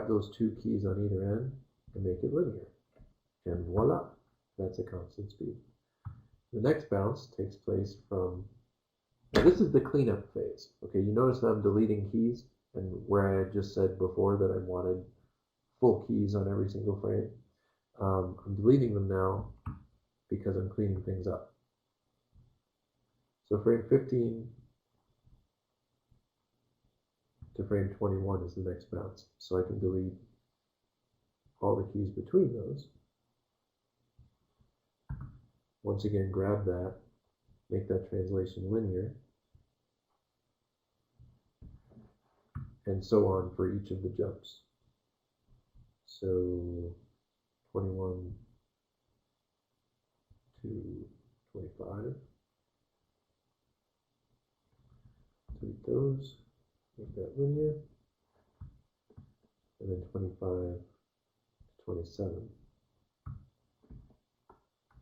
grab those two keys on either end and make it linear. And voila, that's a constant speed. The next bounce takes place from, now this is the cleanup phase. Okay, you notice that I'm deleting keys, and where I had just said before that I wanted full keys on every single frame, I'm deleting them now because I'm cleaning things up. So frame 15 to frame 21 is the next bounce. So I can delete all the keys between those. Once again, grab that, make that translation linear, and so on for each of the jumps. So 21 to 25. Delete those, make that linear, and then 25 to 27.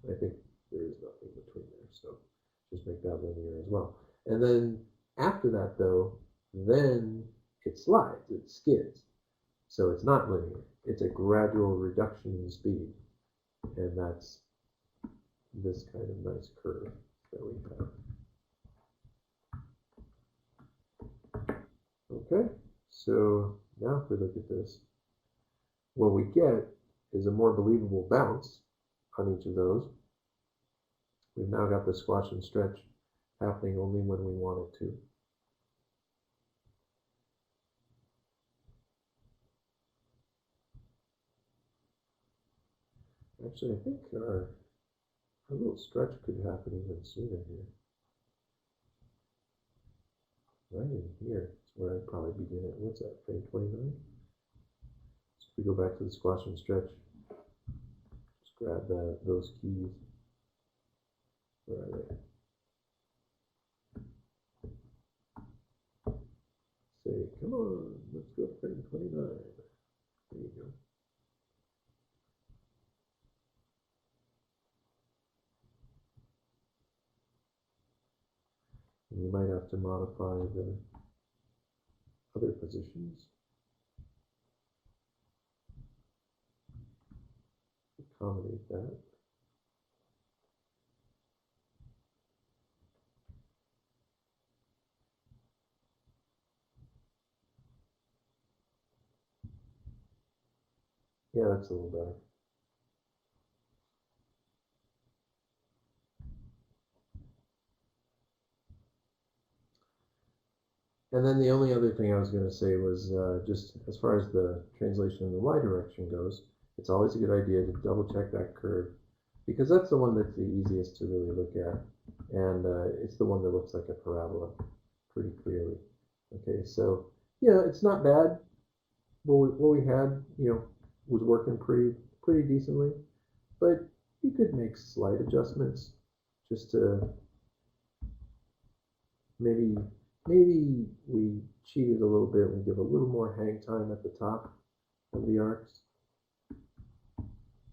I think there is nothing between there, so just make that linear as well. And then after that, though, then it slides, it skids. So it's not linear. It's a gradual reduction in speed. And that's this kind of nice curve that we have. Okay, so now if we look at this, what we get is a more believable bounce on each of those. We've now got the squash and stretch happening only when we want it to. Actually, I think our little stretch could happen even sooner here. Right in here is where I'd probably begin at. What's that, frame 29? So if we go back to the squash and stretch, just grab those keys. Where are they? Say, come on, let's go to frame 29. There you go. And you might have to modify the other positions. Accommodate that. Yeah, that's a little better. And then the only other thing I was going to say was just as far as the translation in the y direction goes, it's always a good idea to double check that curve, because that's the one that's the easiest to really look at, and it's the one that looks like a parabola pretty clearly. Okay, so yeah, it's not bad. What we had, was working pretty decently, but you could make slight adjustments just to maybe we cheated a little bit. We give a little more hang time at the top of the arcs.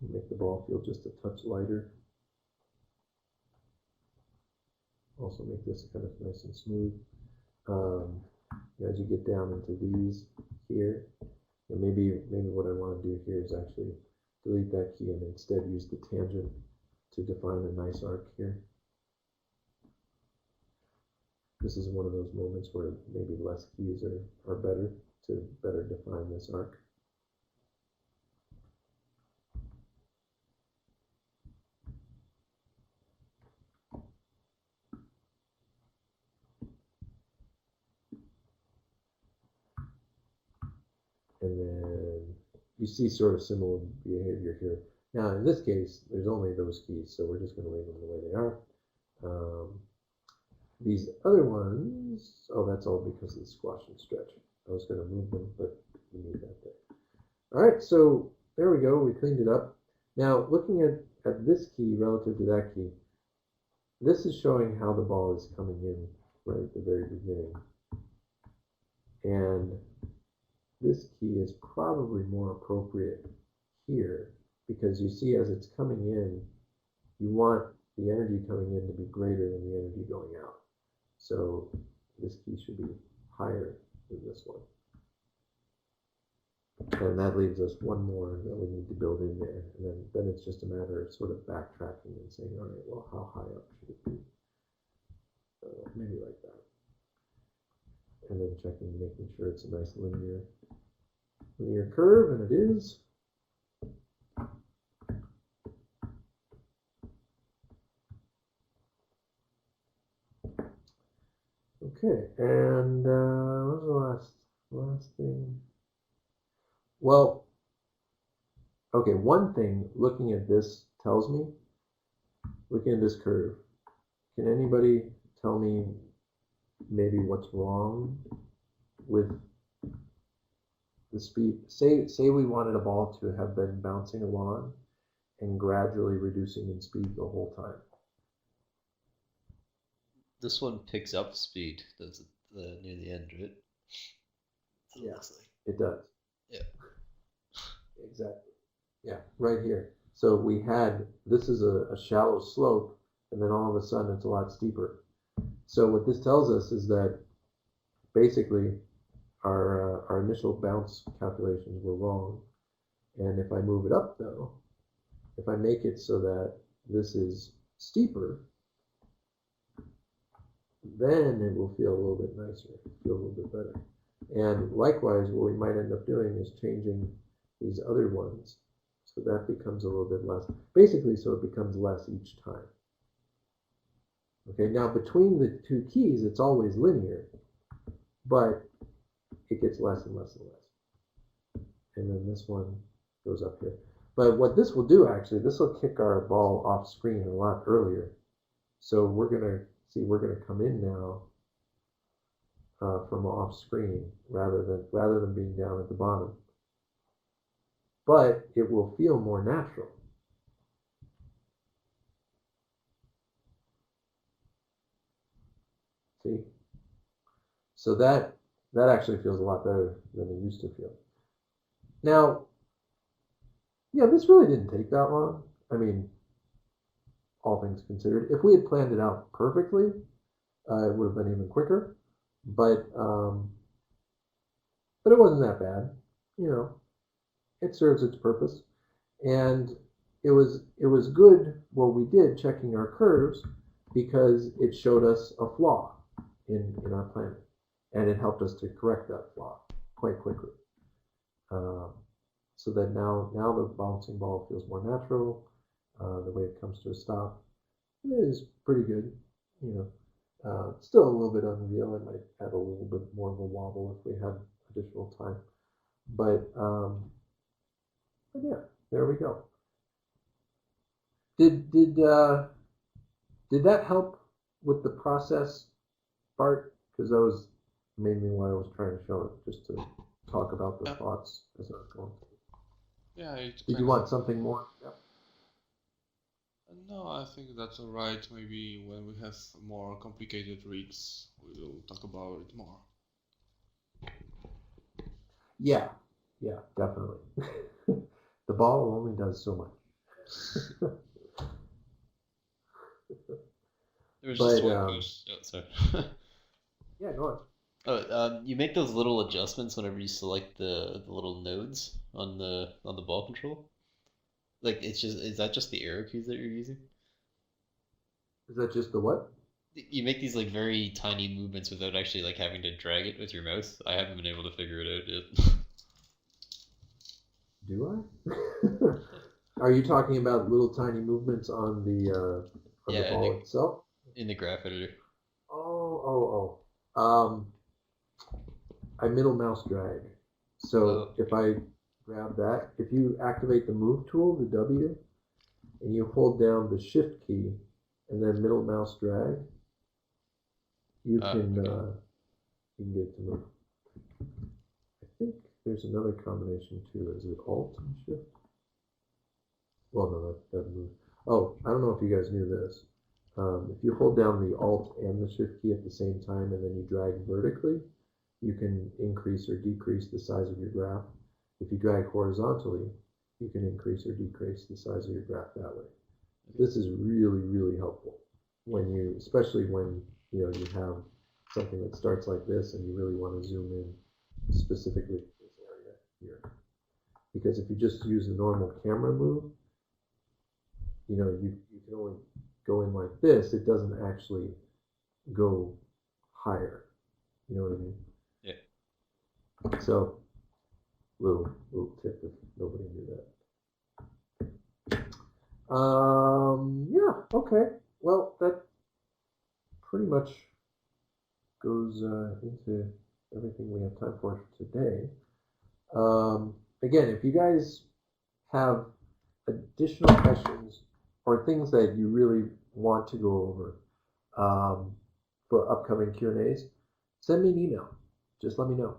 Make the ball feel just a touch lighter. Also make this kind of nice and smooth. As you get down into these here, and maybe what I want to do here is actually delete that key and instead use the tangent to define a nice arc here. This is one of those moments where maybe less keys are better to better define this arc. And then you see sort of similar behavior here. Now in this case, there's only those keys, so we're just going to leave them the way they are. These other ones, oh, that's all because of the squash and stretch. I was going to move them, but we need that there. All right, so there we go. We cleaned it up. Now looking at this key relative to that key, this is showing how the ball is coming in right at the very beginning. And this key is probably more appropriate here, because you see as it's coming in, you want the energy coming in to be greater than the energy going out. So this key should be higher than this one. And that leaves us one more that we need to build in there. And then it's just a matter of sort of backtracking and saying, all right, well, how high up should it be? Maybe like that. And then checking, making sure it's a nice linear curve, and it is. Okay, and what was the last thing? Well, okay, one thing looking at this tells me, looking at this curve, can anybody tell me maybe what's wrong with the speed? Say we wanted a ball to have been bouncing along and gradually reducing in speed the whole time. This one picks up speed, does it, near the end, right? Yeah, it does. Yeah. Exactly. Yeah, right here. So we had, this is a shallow slope, and then all of a sudden it's a lot steeper. So what this tells us is that basically our initial bounce calculations were wrong. And if I move it up though, if I make it so that this is steeper, then it will feel a little bit nicer, feel a little bit better. And likewise, what we might end up doing is changing these other ones so that becomes a little bit less. Basically, so it becomes less each time. Okay, now between the two keys, it's always linear, but it gets less and less and less. And then this one goes up here. But what this will do, actually, this will kick our ball off screen a lot earlier. So we're going to come in now from off screen rather than being down at the bottom. But it will feel more natural. See? So that actually feels a lot better than it used to feel. Now, yeah, this really didn't take that long. I mean, all things considered. If we had planned it out perfectly, it would have been even quicker. But it wasn't that bad. You know, it serves its purpose, and it was good what we did checking our curves because it showed us a flaw in our planning, and it helped us to correct that flaw quite quickly. So that now the bouncing ball feels more natural. The way it comes to a stop is pretty good. You know, still a little bit unreal. It might have a little bit more of a wobble if we had additional time. But yeah, there we go. Did that help with the process part? Because that was mainly what I was trying to show it, just to talk about the thoughts as I was going. Yeah. Did you want something more? Yeah. No, I think that's alright. Maybe when we have more complicated rigs, we will talk about it more. Yeah, definitely. The ball only does so much. There's just one question. Oh, sorry. Yeah, go on. Oh, you make those little adjustments whenever you select the little nodes on the ball control. Like is that just the arrow keys that you're using? Is that just the what? You make these like very tiny movements without actually like having to drag it with your mouse. I haven't been able to figure it out yet. Do I? Are you talking about little tiny movements on the ball itself? In the graph editor. I middle mouse drag. So if I grab that, if you activate the move tool, the W, and you hold down the shift key and then middle mouse drag, you can get it to move. I think there's another combination too. Is it Alt and Shift? Well, no, that move. Oh, I don't know if you guys knew this. If you hold down the Alt and the Shift key at the same time and then you drag vertically, you can increase or decrease the size of your graph. If you drag horizontally, you can increase or decrease the size of your graph that way. This is really, really helpful when you, especially when you have something that starts like this and you really want to zoom in specifically to this area here. because if you just use the normal camera move, you know, you can only go in like this. It doesn't actually go higher. You know what I mean? Yeah. So, little tip if nobody knew that. Yeah. Okay. Well, that pretty much goes into everything we have time for today. Again, if you guys have additional questions or things that you really want to go over for upcoming Q&As, send me an email. Just let me know.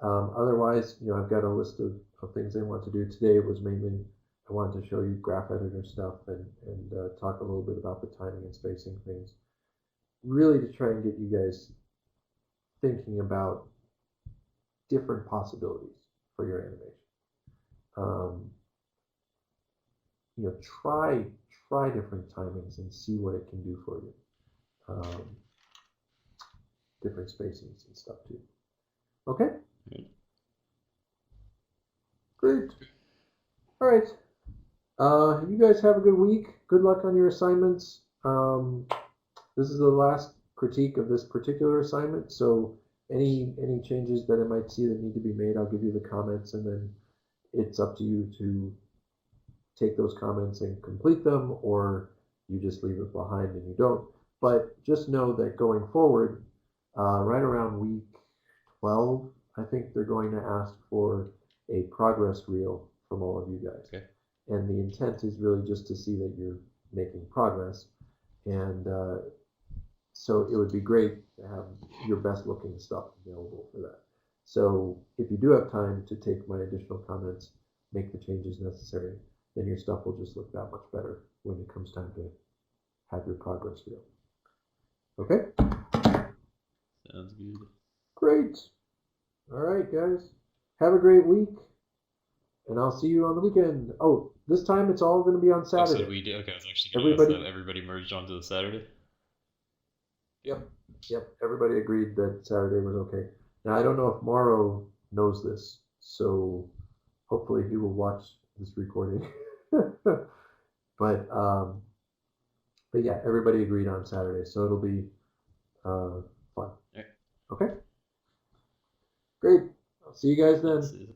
Otherwise, you know, I've got a list of things I want to do. Today was mainly I wanted to show you graph editor stuff and talk a little bit about the timing and spacing things. Really to try and get you guys thinking about different possibilities for your animation. You know, try different timings and see what it can do for you. Different spacings and stuff too. Okay? Great. All right. You guys have a good week. Good luck on your assignments. This is the last critique of this particular assignment, so any changes that I might see that need to be made, I'll give you the comments, and then it's up to you to take those comments and complete them, or you just leave it behind and you don't. But just know that going forward, right around week 12, I think they're going to ask for a progress reel from all of you guys. Okay. And the intent is really just to see that you're making progress. And so it would be great to have your best looking stuff available for that. So if you do have time to take my additional comments, make the changes necessary, then your stuff will just look that much better when it comes time to have your progress reel. Okay? Sounds good. Great. All right, guys. Have a great week. And I'll see you on the weekend. Oh, this time it's all going to be on Saturday. Oh, so we did. Okay, I was actually going to ask that everybody merged onto the Saturday. Yep. Everybody agreed that Saturday was okay. Now I don't know if Morrow knows this, so hopefully he will watch this recording. but yeah, everybody agreed on Saturday, so it'll be fun. Right. Okay. Great. I'll see you guys then.